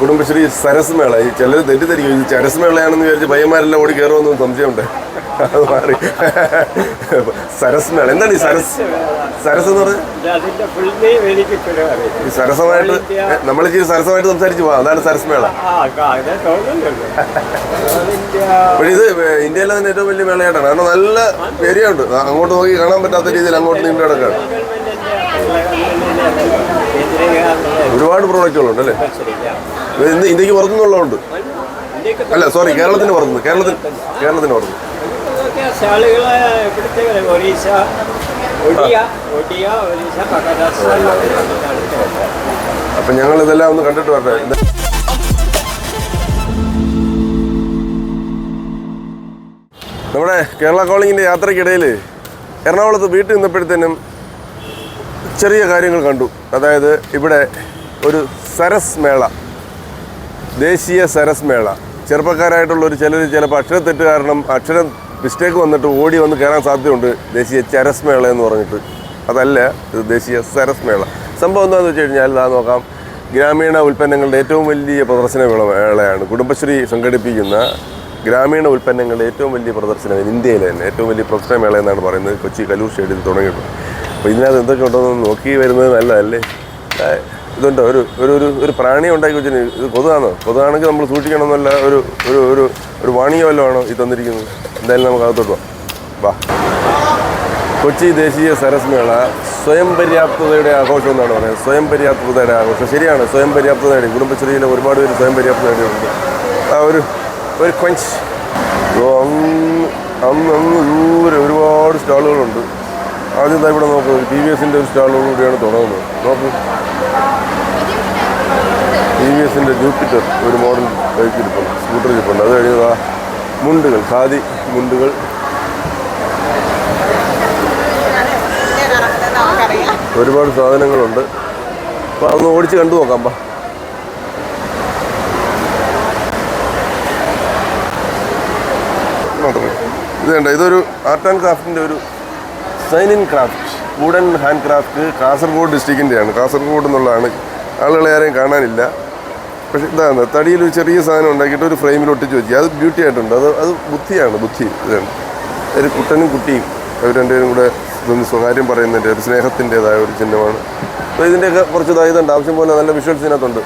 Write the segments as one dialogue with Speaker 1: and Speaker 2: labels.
Speaker 1: കുടുംബശ്രീ സരസ് മേള. ഈ ചിലർ തെറ്റിദ്ധരിക്കും ഇത് ചരസ് മേളയാണെന്ന് വിചാരിച്ച് പയ്യന്മാരെല്ലാം ഓടി കയറുമെന്ന് സംശയമുണ്ട്. അത് മാറി സരസ് മേള. എന്താണ് ഈ സരസ് എന്ന് പറഞ്ഞത്? ഈ സരസമായിട്ട് നമ്മൾ ഇച്ചിരി സരസമായിട്ട് സംസാരിച്ചു പോവാം. അതാണ് സരസ് മേള. പക്ഷേ ഇത് ഇന്ത്യയിലെ തന്നെ ഏറ്റവും വലിയ മേളയായിട്ടാണ്. കാരണം നല്ല ഏരിയ ഉണ്ട്, അങ്ങോട്ട് നോക്കി കാണാൻ പറ്റാത്ത രീതിയിൽ അങ്ങോട്ട് നീണ്ടു കിടക്കാണ്. ഒരുപാട് പ്രോഡക്റ്റുകളുണ്ട് അല്ലേ? ഇന്ത്യക്ക് പുറത്തുനിന്നുള്ളതുണ്ട്. അല്ല സോറി, കേരളത്തിന് പുറത്തുനിന്ന്. കേരളത്തിന് പുറത്ത് അപ്പൊ ഞങ്ങൾ ഇതെല്ലാം ഒന്ന് കണ്ടിട്ട് വരട്ടെ. നമ്മുടെ കേരള കോളിങ്ങിന്റെ യാത്രക്കിടയിൽ എറണാകുളത്ത് വീട്ടിൽ നിന്നപ്പോഴത്തേനും ചെറിയ കാര്യങ്ങൾ കണ്ടു. അതായത് ഇവിടെ ഒരു സരസ് മേള, ദേശീയ സരസ് മേള. ചെറുപ്പക്കാരായിട്ടുള്ളൊരു ചിലപ്പോൾ അക്ഷരത്തെറ്റ് കാരണം അക്ഷരം മിസ്റ്റേക്ക് വന്നിട്ട് ഓടി വന്ന് കയറാൻ സാധ്യതയുണ്ട്. ദേശീയ ചരസ് മേള എന്ന് പറഞ്ഞിട്ട്. അതല്ല, ഇത് ദേശീയ സരസ് മേള. സംഭവം എന്താണെന്ന് വെച്ച് കഴിഞ്ഞാൽ ഇതാ നോക്കാം. ഗ്രാമീണ ഉൽപ്പന്നങ്ങളുടെ ഏറ്റവും വലിയ പ്രദർശന മേളയാണ് കുടുംബശ്രീ സംഘടിപ്പിക്കുന്ന ഗ്രാമീണ ഉൽപ്പന്നങ്ങളുടെ ഏറ്റവും വലിയ പ്രദർശനം. ഇന്ത്യയിലെ തന്നെ ഏറ്റവും വലിയ പ്രദർശന മേള എന്നാണ് പറയുന്നത്. കൊച്ചി കലൂർ സ്റ്റേഡിയത്തിൽ തുടങ്ങിയിട്ടുണ്ട്. അപ്പോൾ ഇതിനകത്ത് എന്തൊക്കെ ഉണ്ടോയെന്ന് നോക്കി വരുന്നത് നല്ലതല്ലേ? ഇതുണ്ടോ ഒരു ഒരു ഒരു പ്രാണി ഉണ്ടാക്കി വെച്ചിന്. ഇത് കൊതുകാണോ? കൊതുകാണെങ്കിൽ നമ്മൾ സൂക്ഷിക്കണം എന്നല്ല ഒരു ഒരു ഒരു ഒരു വാണിംഗ് വല്ലതുമാണോ ഈ തന്നിരിക്കുന്നത്? എന്തായാലും നമുക്ക് അകത്തോട്ട് വാ. കൊച്ചി ദേശീയ സരസ് മേള സ്വയം പര്യാപ്തതയുടെ ആഘോഷം എന്നാണ് പറയുന്നത്. സ്വയം പര്യാപ്തതയുടെ ആഘോഷം. ശരിയാണ്, സ്വയം പര്യാപ്തത നേടി. കുടുംബശ്രീയിലെ ഒരുപാട് പേര് സ്വയം പര്യാപ്തത നേടിയിട്ടുണ്ട്. ആ ഒരു കൊഞ്ച് അങ്ങ് ദൂരെ ഒരുപാട് സ്റ്റാളുകളുണ്ട്. ആദ്യം ഇവിടെ നോക്കുക, TVSൻ്റെ ഒരു സ്റ്റാളോടുകൂടിയാണ് തുടങ്ങുന്നത്. നോക്കൂ, TVSൻ്റെ ജൂപ്പിറ്റർ ഒരു മോഡൽ ബൈക്ക് ഇരിപ്പുണ്ട്, സ്കൂട്ടർ ഇരിപ്പുണ്ട്. അത് കഴിഞ്ഞാൽ മുണ്ടുകൾ, ഖാദി മുണ്ടുകൾ. ഒരുപാട് സാധനങ്ങളുണ്ട്. അപ്പോൾ അതൊന്ന് ഓടിച്ച് കണ്ടു നോക്കാം. ഇത് കണ്ട, ഇതൊരു ആർട്ട് ആൻഡ് ക്രാഫ്റ്റിൻ്റെ ഒരു sign in craft, wooden hand craft. Kasaragod ഡിസ്ട്രിക്റ്റിൻ്റെയാണ്. കാസർഗോഡ് എന്നുള്ളതാണ്. ആളുകളെ ആരെയും കാണാനില്ല. പക്ഷേ ഇതാണ് തടിയിലൊരു ചെറിയ സാധനം ഉണ്ടാക്കിയിട്ട് ഒരു ഫ്രെയിമിൽ ഒട്ടിച്ച് വെച്ച്. അത് ബ്യൂട്ടി ആയിട്ടുണ്ട്. അത് ബുദ്ധിയാണ്. ഇതാണ് ഒരു കുട്ടനും കുട്ടിയും അവർ രണ്ടുപേരും കൂടെ ഇതൊന്ന് സ്വകാര്യം പറയുന്നതിൻ്റെ ഒരു സ്നേഹത്തിൻ്റെതായ ഒരു ചിഹ്നമാണ്. അപ്പോൾ ഇതിൻ്റെയൊക്കെ കുറച്ച് ഇതുണ്ട്. ആവശ്യം പോലെ നല്ല വിഷ്വൽസ് ഇതിനകത്തുണ്ട്.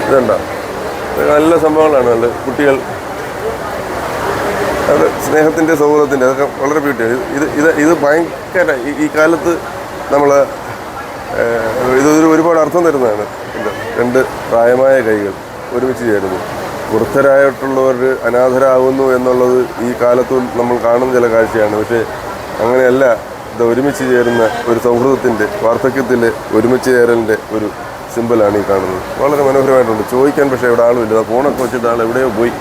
Speaker 1: ഇതുണ്ടോ, നല്ല സംഭവങ്ങളാണ്. നല്ല കുട്ടികൾ, അത് സ്നേഹത്തിൻ്റെ സൗഹൃദത്തിൻ്റെ, അതൊക്കെ വളരെ ബ്യൂട്ടിയാണ്. ഇത് ഭയങ്കര ഈ കാലത്ത് നമ്മൾ ഇതൊരു ഒരുപാട് അർത്ഥം തരുന്നതാണ്. രണ്ട് പ്രായമായ കൈകൾ ഒരുമിച്ച് ചേരുന്നു. വൃദ്ധരായിട്ടുള്ളവർ അനാഥരാകുന്നു എന്നുള്ളത് ഈ കാലത്ത് നമ്മൾ കാണുന്ന ചില കാഴ്ചയാണ്. പക്ഷേ അങ്ങനെയല്ല. ഇത് ഒരുമിച്ച് ചേരുന്ന ഒരു സൗഹൃദത്തിൻ്റെ, വാർദ്ധക്യത്തിലെ ഒരുമിച്ച് ചേരലിൻ്റെ ഒരു സിമ്പിളാണ് ഈ കാണുന്നത്. വളരെ മനോഹരമായിട്ടുണ്ട്. ചോദിക്കാൻ പക്ഷേ ഇവിടെ ആളുമില്ല. ഫോണൊക്കെ വെച്ചിട്ട് ആൾ എവിടെയോ പോയി.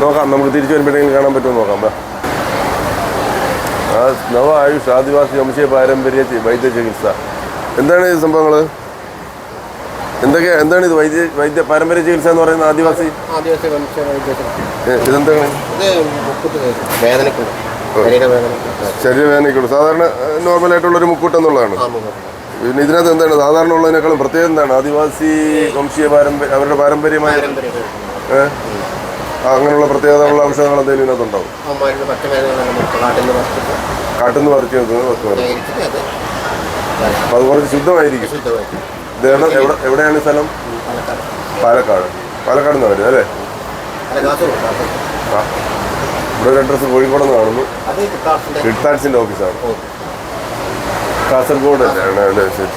Speaker 1: നോക്കാം, നമുക്ക് തിരിച്ചു വരുമ്പോഴെങ്കിലും കാണാൻ പറ്റുമോ നോക്കാം. നവ ആയുഷ് ആദിവാസി വംശീയ പാരമ്പര്യ വൈദ്യ ചികിത്സ. എന്താണ് ഈ സംഭവങ്ങൾ? എന്താണ് ഇത് വൈദ്യ പാരമ്പര്യ ചികിത്സ എന്ന് പറയുന്നത്? ആദിവാസി ഇതെന്താണ്? ശരീരവേദനയ്ക്കുള്ളൂ. സാധാരണ നോർമലായിട്ടുള്ളൊരു മുക്കൂട്ട് എന്നുള്ളതാണ്. പിന്നെ ഇതിനകത്ത് എന്താണ് സാധാരണ ഉള്ളതിനേക്കാളും പ്രത്യേകം എന്താണ്? ആദിവാസി വംശീയ അവരുടെ പാരമ്പര്യമായ അങ്ങനെയുള്ള പ്രത്യേകതകളുള്ള ഔഷധങ്ങൾ എന്തെങ്കിലും ഇതിനകത്തുണ്ടാവും? കാട്ടിൽ നിന്ന് പറിച്ച് വെക്കുന്നത്. അപ്പോൾ അത് കുറച്ച് ശുദ്ധമായിരിക്കും. എവിടെയാണ് സ്ഥലം? പാലക്കാട് നിന്ന് വരുന്നത് അല്ലേ? ഇവിടെ ഒരു അഡ്രസ്സ് കോഴിക്കോടെന്ന് കാണുന്നു. കിഡ്താറ്റ്സിൻ്റെ ഓഫീസാണ്. കാസർഗോഡ് അല്ലേ? ശരി.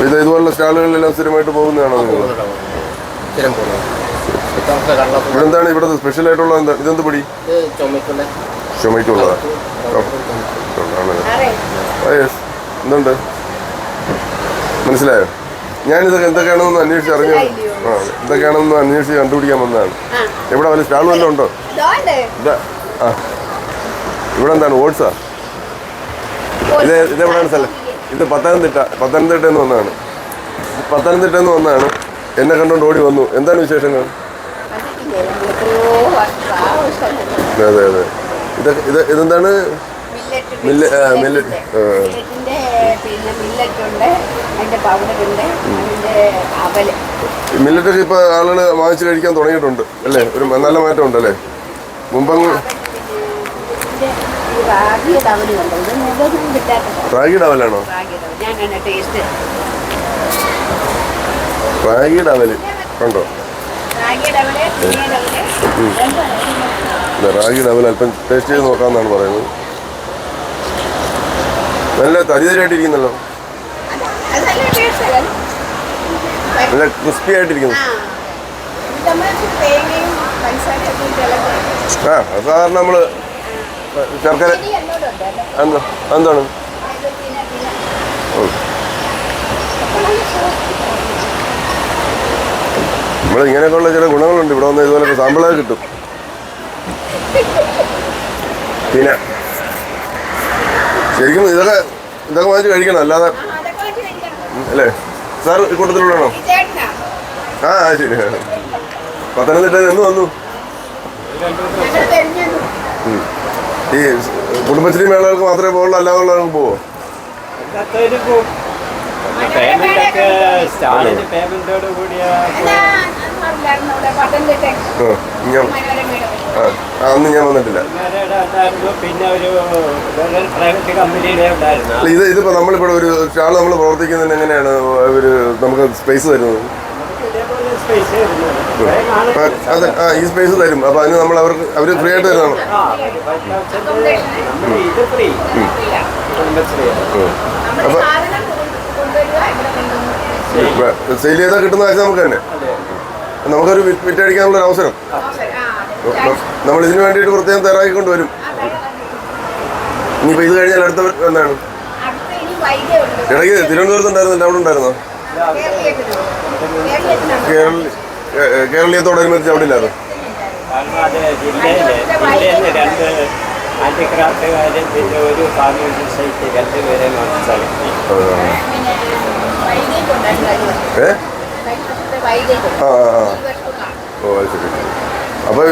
Speaker 1: ഇതുപോലുള്ള സ്റ്റാളുകളിലെല്ലാം സ്ഥിരമായിട്ട് പോകുന്നതാണോ നിങ്ങൾ? ഇവിടെ എന്താണ് ഇവിടുത്തെ സ്പെഷ്യലായിട്ടുള്ള എന്താ? ഇതെന്ത് പൊടി? ചുമയ്ക്കുള്ളതാണ്. എന്തുണ്ട് മനസ്സിലായോ? ഞാനിതൊക്കെ എന്തൊക്കെയാണെന്ന് അന്വേഷിച്ച് എന്തൊക്കെയാണെന്ന് അന്വേഷിച്ച് കണ്ടുപിടിക്കാൻ വന്നതാണ്. എവിടെ വല്ല സ്റ്റാൾ വല്ലതും ഉണ്ടോ? ഇവിടെ എന്താണ്? ഓട്സാ? ഇതെവിടെയാണ് സ്ഥലം? ഇത് പത്തനംതിട്ടയിൽ നിന്ന് വന്നതാണ്. എന്നെ കണ്ടുകൊണ്ട് ഓടി വന്നു. എന്താണ് വിശേഷങ്ങൾ? അതെ ഇതെന്താണ്? മില്ലറ്റ്
Speaker 2: മില്ലറ്റിന്റെ പിന്നെ മില്ലറ്റ് ഉണ്ട്, അതിന്റെ പൗഡർ ഉണ്ട്, അതിന്റെ അവല്.
Speaker 1: മില്ലറ്റൊക്കെ ഇപ്പൊ ആളുകൾ വാങ്ങിച്ച് കഴിക്കാൻ തുടങ്ങിയിട്ടുണ്ട് അല്ലേ? ഒരു നല്ല മാറ്റം ഉണ്ട് അല്ലേ? മുമ്പങ്ങ്
Speaker 2: റാഗിയുടെ അവലുണ്ട്. ഇത് മുമ്പൊന്നും കിട്ടാത്ത
Speaker 1: റാഗിയുടെ അവലാണോ?
Speaker 2: ഞാൻ ടേസ്റ്റ്
Speaker 1: റാഗിയുടെ അവല് കണ്ടോ? റാഗിയുടെ അവൽ അല്പം ടേസ്റ്റ് ചെയ്ത് നോക്കാമെന്നാണ് പറയുന്നത്. നല്ല തരിതരിയായിട്ടിരിക്കുന്നല്ലോ, നല്ല ക്രിസ്പി ആയിട്ടിരിക്കുന്നു. ആ സാധാരണ നമ്മള് ശർക്കര എന്താണ് നമ്മൾ ഇങ്ങനെയൊക്കെയുള്ള ചില ഗുണങ്ങളുണ്ട്. ഇവിടെ വന്ന് ഇതുപോലൊക്കെ സാമ്പിളൊക്കെ കിട്ടും. പിന്നെ ശരിക്കും ഇതൊക്കെ വാങ്ങിച്ച് കഴിക്കണം, അല്ലാതെ അല്ലേ? സാർ ഈ കൂട്ടത്തിലുള്ളതാണോ? ആ ശരി. പത്തനംതിട്ട എന്ന് വന്നു? ഈ കുടുംബശ്രീ മേളകൾക്ക് മാത്രമേ പോകുള്ളൂ, അല്ലാതെ ഉള്ളവർക്ക് പോവോ? അന്ന് ഞാൻ വന്നിട്ടില്ല. ഇതിപ്പോ നമ്മളിവിടെ ഒരു സ്റ്റാൾ നമ്മൾ പ്രവർത്തിക്കുന്നതിന് എങ്ങനെയാണ് ഒരു നമുക്ക് സ്പേസ് തരുന്നത്? അതെ, ഈ സ്പേസ് തരും. അപ്പൊ അതിന് നമ്മൾ അവര് ഫ്രീ ആയിട്ട് തരുന്നതാണ്. അപ്പൊ സെയിൽ ചെയ്താൽ കിട്ടുന്ന കാശ് നമുക്ക് തന്നെ, നമുക്കൊരു വിറ്റടിക്കാനുള്ള ഒരു അവസരം നമ്മൾ ഇതിനു വേണ്ടിയിട്ട് പ്രത്യേകം തയ്യാറാക്കിക്കൊണ്ട് വരും. ഇനിയിപ്പോൾ ഇത് കഴിഞ്ഞാൽ അടുത്ത എന്താണ്? ഇടയ്ക്ക് തിരുവനന്തപുരത്ത് ഉണ്ടായിരുന്നില്ല, അവിടെ ഉണ്ടായിരുന്നോ? കേരളീയത്തോടനുബന്ധിച്ച് അവിടെ ഇല്ലായിരുന്നു. ഓ അത് ശരി. അപ്പൊ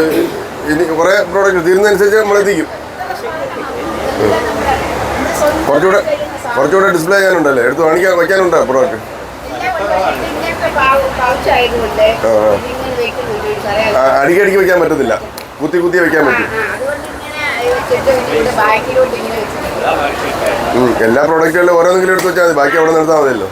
Speaker 1: ഇനി കുറെ പ്രോഡക്റ്റ് തീരുന്നതനുസരിച്ച് നമ്മളെത്തിക്കും. കുറച്ചുകൂടെ ഡിസ്പ്ലേ ചെയ്യാനുണ്ടല്ലേ, എടുത്ത് വയ്ക്കാനുണ്ടോ പ്രോഡക്റ്റ്? അടിക്കടിക്ക് വെക്കാൻ പറ്റത്തില്ല, കുത്തി വെക്കാൻ പറ്റും. എല്ലാ പ്രോഡക്റ്റുകളിലും ഓരോന്നെങ്കിലും എടുത്ത് വെച്ചാൽ മതി, ബാക്കി അവിടെ നിർത്താൻ മതിയല്ലോ.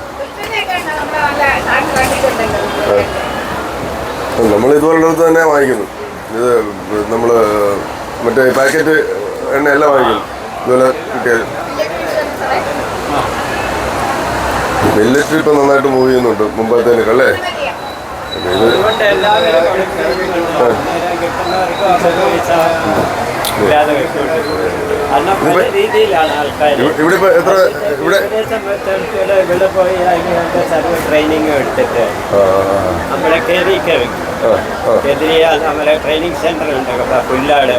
Speaker 1: നമ്മൾ ഇതുപോലുള്ളത് തന്നെ വാങ്ങിക്കുന്നു. ഇത് നമ്മൾ മറ്റേ പാക്കറ്റ് എണ്ണ എല്ലാം വാങ്ങിക്കുന്നു ഇതുപോലെ കിട്ടിയാൽ. മില്ലറ്റ് ഇപ്പം നന്നായിട്ട് മൂവ് ചെയ്യുന്നുണ്ട് മുമ്പത്തേനൊക്കെ അല്ലേ? ഇവിടെ ഇപ്പൊ എത്ര ഇവിടെ
Speaker 3: ട്രെയിനിങ് എടുത്തിട്ട് നമ്മളെ നമ്മളെ ട്രെയിനിങ് സെന്റർ ഉണ്ട് പുല്ലാട്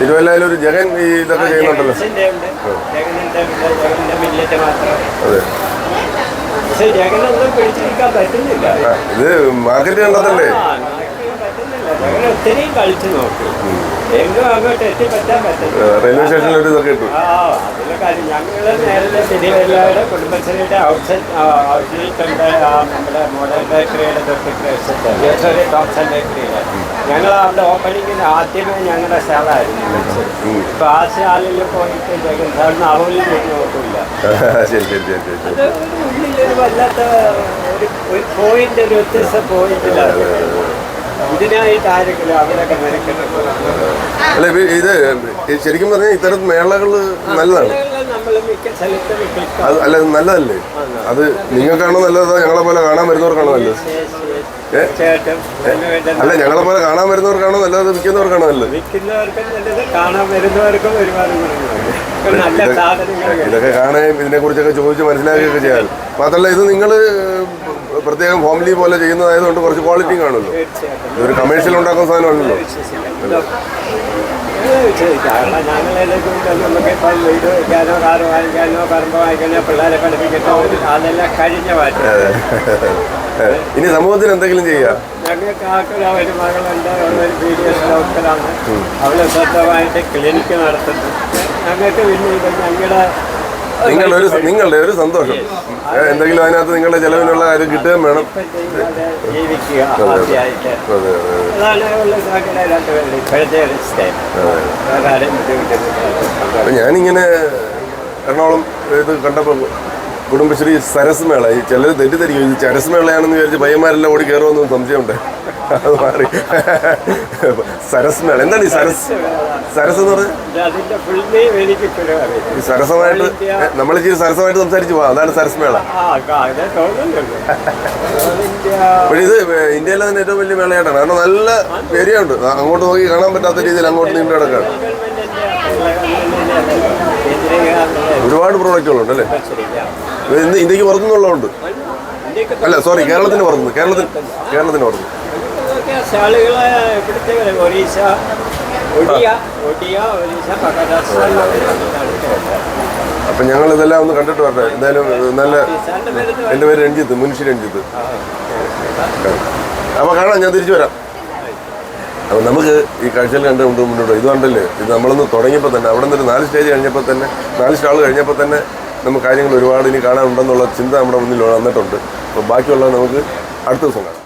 Speaker 1: തിരുവല്ലയിൽ ഒരു ജഗൻ ഇതൊക്കെ ചെയ്യുന്നുണ്ടല്ലോ.
Speaker 3: ജഗന്റെ മില്ലറ്റ് മാത്രം. പക്ഷെ ജഗനൊന്നും പിടിച്ചിരിക്കാൻ പറ്റുന്നില്ല.
Speaker 1: ഇത് മാർക്കറ്റ് കണ്ടതല്ലേ?
Speaker 3: ഒത്തിരി കളിച്ചു നോക്കി, എങ്ങും അങ്ങോട്ട് എത്തിപ്പറ്റാൻ പറ്റും.
Speaker 1: റെയിൽവേ സ്റ്റേഷനിൽ ഇതൊക്കെ കിട്ടും.
Speaker 3: അതിലെ കാര്യം ഞങ്ങൾ നേരത്തെ തിരുവല്ലയുടെ കുടുംബശ്രീയുടെ ഔട്ട്ലെറ്റ് ഉണ്ട്. നമ്മുടെ മോഡേൺ ബേക്കറിയുടെ തൊട്ട് ടോപ്സൺ ബേക്കറിയുടെ ഞങ്ങൾ അവിടെ ഓപ്പണിങ്ങിന് ആദ്യമേ ഞങ്ങളുടെ സ്റ്റാളായിരുന്നു. ഇപ്പൊ ആ സ്റ്റാളിൽ പോയിട്ട് ജഗൻ സാറിന് അവലിൽ നോക്കില്ല. അത് ഉള്ളിലൊരു വല്ലാത്ത ഒരു പോയിന്റ്, ഒരു വ്യത്യസ്ത പോയിന്റിലാണ്. ഇതിനായിട്ട് ആരെങ്കിലും അവരൊക്കെ
Speaker 1: അല്ല ഇത് ശരിക്കും പറഞ്ഞാൽ ഇത്തരം മേളകൾ നല്ലതാണ്. അല്ല നല്ലതല്ലേ? അത് നിങ്ങൾക്കാണോ നല്ലത്, ഞങ്ങളെ പോലെ കാണാൻ വരുന്നവർക്കാണോ നല്ലത്? അല്ല ഞങ്ങളെ പോലെ കാണാൻ വരുന്നവർക്കാണോ നല്ലത്, വിൽക്കുന്നവർക്കാണോ നല്ലത്? ഇതൊക്കെ കാണുകയും ഇതിനെ കുറിച്ചൊക്കെ ചോദിച്ച് മനസ്സിലാക്കുകയൊക്കെ ചെയ്യാം. മാത്രമല്ല ഇത് നിങ്ങൾ പ്രത്യേകം ഫാമിലി പോലെ ചെയ്യുന്നതായതുകൊണ്ട് കുറച്ച് ക്വാളിറ്റി കാണുമല്ലോ. ഇതൊരു കമേഴ്ഷ്യൽ ഉണ്ടാക്കുന്ന സാധനമാണല്ലോ.
Speaker 3: നമുക്കിപ്പം വീട് വയ്ക്കാനോ കാറ് വാങ്ങിക്കാനോ പറമ്പ് വാങ്ങിക്കാനോ പിള്ളേരെ പഠിപ്പിക്കട്ടോ അതെല്ലാം കഴിഞ്ഞ മാറ്റം.
Speaker 1: ഇനി സമൂഹത്തിന് എന്തെങ്കിലും ചെയ്യുക,
Speaker 3: ഞങ്ങൾക്ക് ആക്കുന്ന ഒരു മകളുണ്ട്, ഒരു പീഡിയസ് ഡോക്ടറാണ്. അവള് സ്വന്തമായിട്ട് ക്ലിനിക്ക് നടത്തുന്നു. ഞങ്ങൾക്ക് പിന്നെ ഇത്
Speaker 1: നിങ്ങളുടെ ഒരു സന്തോഷം, എന്തെങ്കിലും അതിനകത്ത് നിങ്ങളുടെ ചെലവിനുള്ള കാര്യം കിട്ടുകയും വേണം.
Speaker 3: ജീവിക്കുക ആദ്യമായിട്ട്. അതാണ് ഉള്ള ഞങ്ങളുടെ രണ്ടുപേരുടെ ഇപ്പോഴത്തെ ഒരു സ്റ്റൈൽ. വേറെ ആരെയും ബുദ്ധിമുട്ടില്ല.
Speaker 1: ഞാനിങ്ങനെ എറണാകുളം ഇത് കണ്ടപ്പോൾ കുടുംബശ്രീ സരസ് മേള, ഈ ചിലർ തെറ്റിദ്ധരിക്കും ഇത് ചരസ് മേളയാണെന്ന് വിചാരിച്ച് പയ്യന്മാരെല്ലാം ഓടി കയറുമെന്ന് സംശയമുണ്ട്. അത് മാറി സരസ് മേള. എന്താണ് ഈ സരസ് എന്ന് പറഞ്ഞത്? ഈ സരസമായിട്ട് നമ്മൾ ഇച്ചിരി സരസമായിട്ട് സംസാരിച്ച് പോവാം, അതാണ് സരസ് മേള. പക്ഷേ ഇത് ഇന്ത്യയിലെ തന്നെ ഏറ്റവും വലിയ മേളയായിട്ടാണ്. കാരണം നല്ല ഏരിയ ഉണ്ട്, അങ്ങോട്ട് നോക്കി കാണാൻ പറ്റാത്ത രീതിയിൽ അങ്ങോട്ട് നീണ്ടു കിടക്കാണ്. ഒരുപാട് പ്രോഡക്റ്റുകളുണ്ട് അല്ലേ? ഇന്ത്യക്ക് പുറത്തുനിന്നുള്ളതുണ്ട്. അല്ല സോറി, കേരളത്തിന് പുറത്തുനിന്ന്. കേരളത്തിന് പുറത്ത് അപ്പം ഞങ്ങൾ ഇതെല്ലാം ഒന്ന് കണ്ടിട്ട് വരട്ടെ. എന്തായാലും നല്ല, എൻ്റെ പേര് രഞ്ജിത്ത്, മുൻഷി രഞ്ജിത്ത്. അപ്പോൾ കാണാം, ഞാൻ തിരിച്ചു വരാം. അപ്പോൾ നമുക്ക് ഈ കാഴ്ചയിൽ കണ്ടുകൊണ്ട് മുന്നോട്ട് ഇത് കണ്ടല്ലേ, ഇത് നമ്മളൊന്ന് തുടങ്ങിയപ്പോൾ തന്നെ അവിടെ നിന്നൊരു 4 സ്റ്റേജ് കഴിഞ്ഞപ്പോൾ തന്നെ 4 സ്റ്റാൾ കഴിഞ്ഞപ്പോൾ തന്നെ നമുക്ക് കാര്യങ്ങൾ ഒരുപാട് ഇനി കാണാനുണ്ടെന്നുള്ള ചിന്ത നമ്മുടെ മുന്നിൽ വന്നിട്ടുണ്ട്. അപ്പോൾ ബാക്കിയുള്ളത് നമുക്ക് അടുത്ത ദിവസം കാണാം.